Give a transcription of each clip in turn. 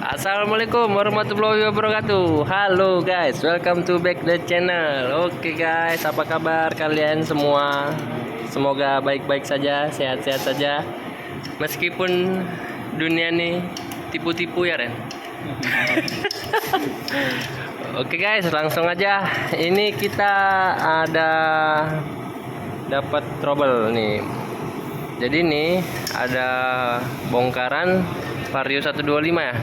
Assalamualaikum warahmatullahi wabarakatuh. Halo guys, welcome to back the channel. Oke guys, apa kabar kalian semua? Semoga baik-baik saja, sehat-sehat saja. Meskipun dunia nih tipu-tipu ya Ren. Oke guys, langsung aja. Ini kita ada dapat trouble nih. Jadi nih ada bongkaran Vario 125 ya.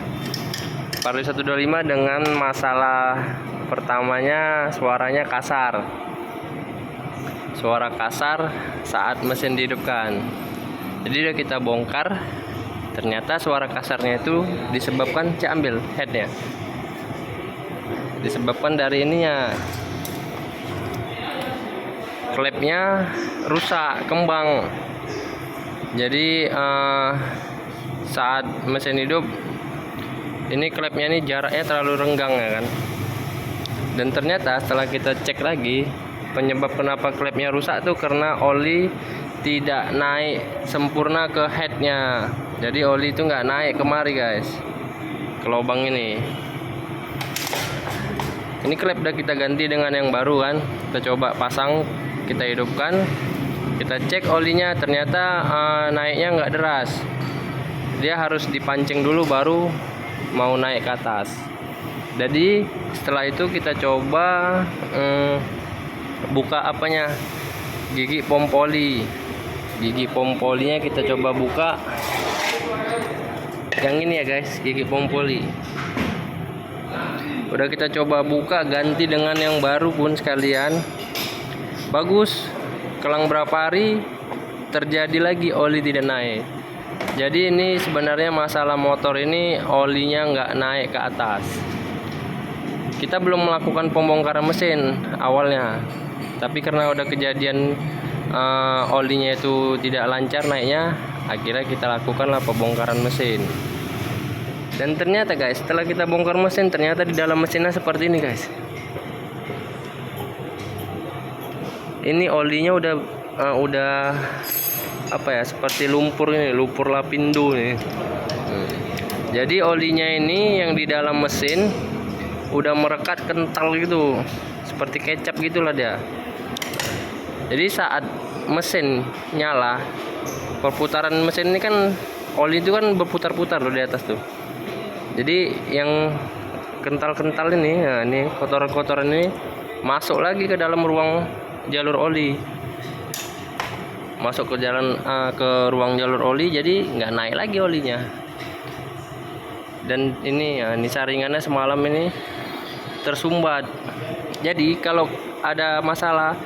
Vario 125 dengan masalah pertamanya suaranya kasar. Suara kasar saat mesin dihidupkan. Jadi udah kita bongkar. Ternyata suara kasarnya itu disebabkan ambil headnya. Disebabkan dari ininya. Klepnya rusak, kembang. Jadi saat mesin hidup ini klepnya ini jaraknya terlalu renggang ya kan. Dan ternyata setelah kita cek lagi, penyebab kenapa klepnya rusak tuh karena oli tidak naik sempurna ke headnya. Jadi oli itu nggak naik kemari guys, ke lubang ini. Ini klep udah kita ganti dengan yang baru kan. Kita coba pasang, kita hidupkan, kita cek olinya, ternyata naiknya nggak deras. Dia harus dipancing dulu baru mau naik ke atas. Jadi setelah itu kita coba buka apanya, gigi pompoli. Gigi pompolinya kita coba buka. Yang ini ya guys, gigi pompoli. Udah kita coba buka, ganti dengan yang baru pun sekalian. Bagus. Kelang berapa hari terjadi lagi oli tidak naik. Jadi ini sebenarnya masalah motor ini olinya nggak naik ke atas. Kita belum melakukan pembongkaran mesin awalnya, tapi karena udah kejadian olinya itu tidak lancar naiknya, akhirnya kita lakukanlah pembongkaran mesin. Dan ternyata guys, setelah kita bongkar mesin, ternyata di dalam mesinnya seperti ini guys. Ini olinya udah apa ya, seperti lumpur ini, lumpur lapindo nih. Jadi olinya ini yang di dalam mesin udah merekat kental gitu, seperti kecap gitulah dia. Jadi saat mesin nyala, perputaran mesin ini kan oli itu kan berputar-putar loh di atas tuh. Jadi yang kental-kental ini, nah ini kotoran-kotoran ini masuk lagi ke dalam ruang jalur oli. Masuk ke ruang jalur oli, jadi nggak naik lagi olinya. Dan ini ya, ini saringannya semalam ini tersumbat. Jadi kalau ada masalah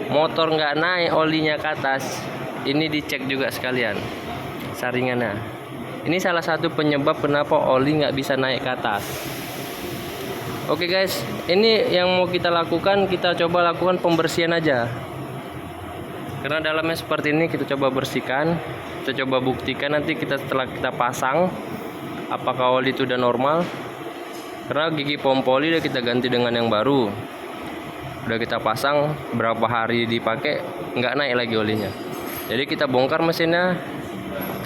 motor nggak naik olinya ke atas, ini dicek juga sekalian saringannya. Ini salah satu penyebab kenapa oli nggak bisa naik ke atas. Oke guys, ini yang mau kita lakukan, kita coba lakukan pembersihan aja. Karena dalamnya seperti ini, kita coba bersihkan, kita coba buktikan nanti setelah kita pasang apakah oli itu udah normal. Karena gigi pompoli udah kita ganti dengan yang baru, udah kita pasang, berapa hari dipakai nggak naik lagi olinya. Jadi kita bongkar mesinnya,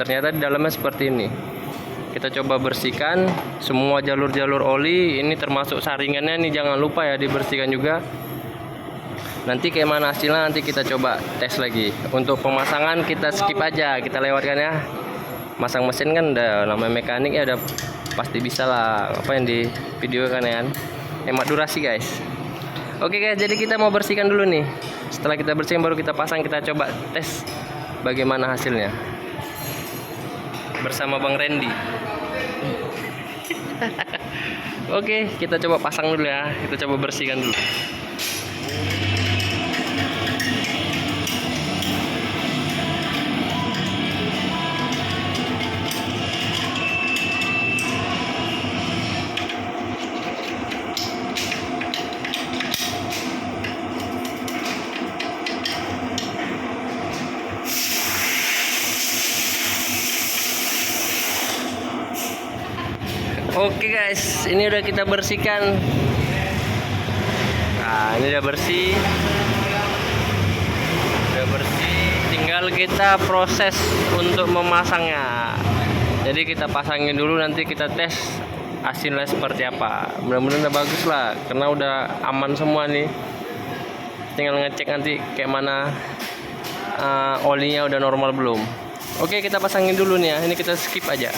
ternyata di dalamnya seperti ini. Kita coba bersihkan semua jalur-jalur oli, ini termasuk saringannya, ini jangan lupa ya dibersihkan juga. Nanti kayak mana hasilnya nanti kita coba tes lagi. Untuk pemasangan kita skip aja, kita lewatkan ya. Masang mesin kan udah namanya mekanik ya, udah pasti bisa lah apa yang di video kan ya kan. Hemat durasi guys. Oke guys, jadi kita mau bersihkan dulu nih. Setelah kita bersihkan baru kita pasang, kita coba tes bagaimana hasilnya. Bersama Bang Randy. Oke, kita coba pasang dulu ya. Kita coba bersihkan dulu. Oke guys, ini udah kita bersihkan. Nah, ini udah bersih. Tinggal kita proses untuk memasangnya. Jadi kita pasangin dulu, nanti kita tes hasilnya seperti apa. Mudah-mudahan udah bagus lah, karena udah aman semua nih. Tinggal ngecek nanti kayak mana olinya udah normal belum. Oke, kita pasangin dulu nih ya. Ini kita skip aja.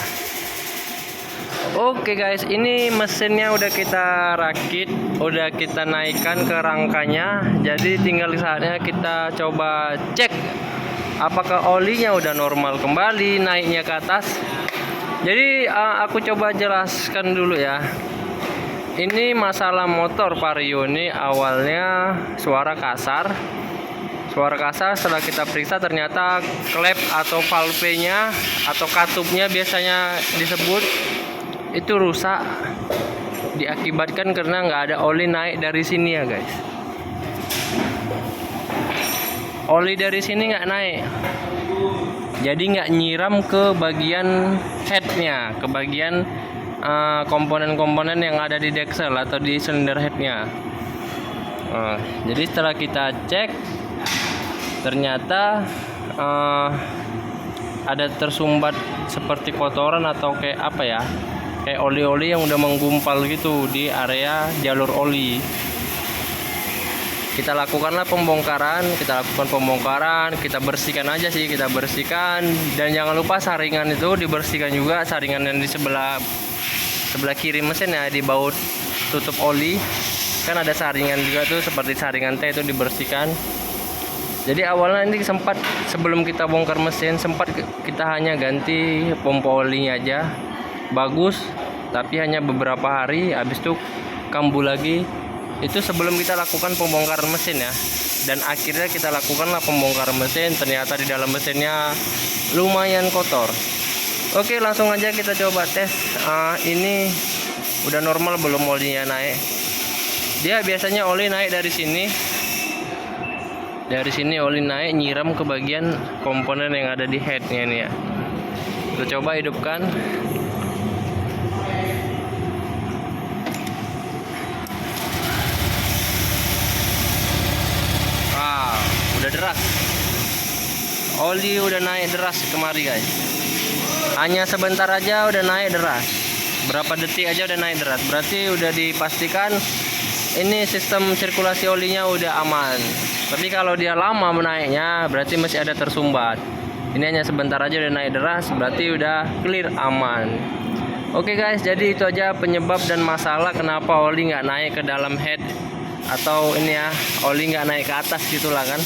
Oke guys, ini mesinnya udah kita rakit, udah kita naikkan ke rangkanya. Jadi tinggal saatnya kita coba cek apakah olinya udah normal kembali, naiknya ke atas. Jadi aku coba jelaskan dulu ya. Ini masalah motor Vario ini awalnya suara kasar. Suara kasar, setelah kita periksa ternyata klep atau valve-nya atau katupnya biasanya disebut itu rusak, diakibatkan karena nggak ada oli naik dari sini ya guys. Oli dari sini nggak naik, jadi nggak nyiram ke bagian headnya, ke bagian komponen-komponen yang ada di deksel atau di silinder headnya. Jadi setelah kita cek ternyata ada tersumbat seperti kotoran atau kayak apa ya, kayak oli-oli yang udah menggumpal gitu di area jalur oli. Kita lakukan pembongkaran, kita bersihkan aja sih, kita bersihkan. Dan jangan lupa saringan itu dibersihkan juga, saringan yang di sebelah kiri mesin ya, di baut tutup oli kan ada saringan juga tuh, seperti saringan T itu dibersihkan. Jadi awalnya ini sempat, sebelum kita bongkar mesin, sempat kita hanya ganti pompa olinya aja, bagus, tapi hanya beberapa hari, habis itu kambuh lagi. Itu sebelum kita lakukan pembongkaran mesin ya. Dan akhirnya kita lakukanlah pembongkaran mesin, ternyata di dalam mesinnya lumayan kotor. Oke, langsung aja kita coba tes. Ini udah normal belum olinya naik. Dia biasanya oli naik dari sini. Dari sini oli naik nyiram ke bagian komponen yang ada di headnya nih ya. Kita coba hidupkan. Udah deras. Oli udah naik deras kemari guys. Hanya sebentar aja udah naik deras. Berapa detik aja udah naik deras. Berarti udah dipastikan ini sistem sirkulasi olinya udah aman. Tapi kalau dia lama menaiknya berarti masih ada tersumbat. Ini hanya sebentar aja udah naik deras, berarti udah clear, aman. Oke guys, jadi itu aja penyebab dan masalah kenapa oli nggak naik ke dalam head, atau ini ya, oli nggak naik ke atas gitulah kan.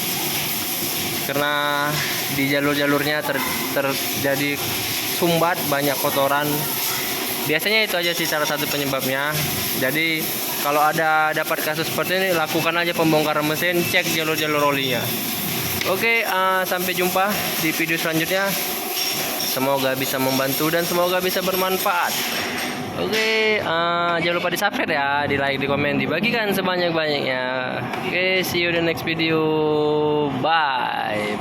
Karena di jalur-jalurnya terjadi sumbat, banyak kotoran. Biasanya itu aja sih salah satu penyebabnya. Jadi kalau ada dapat kasus seperti ini, lakukan aja pembongkaran mesin, cek jalur-jalur olinya. Oke, sampai jumpa di video selanjutnya. Semoga bisa membantu dan semoga bisa bermanfaat. Oke, jangan lupa di subscribe ya, di like, di komen, dibagikan sebanyak-banyaknya. Oke, see you in the next video. Bye.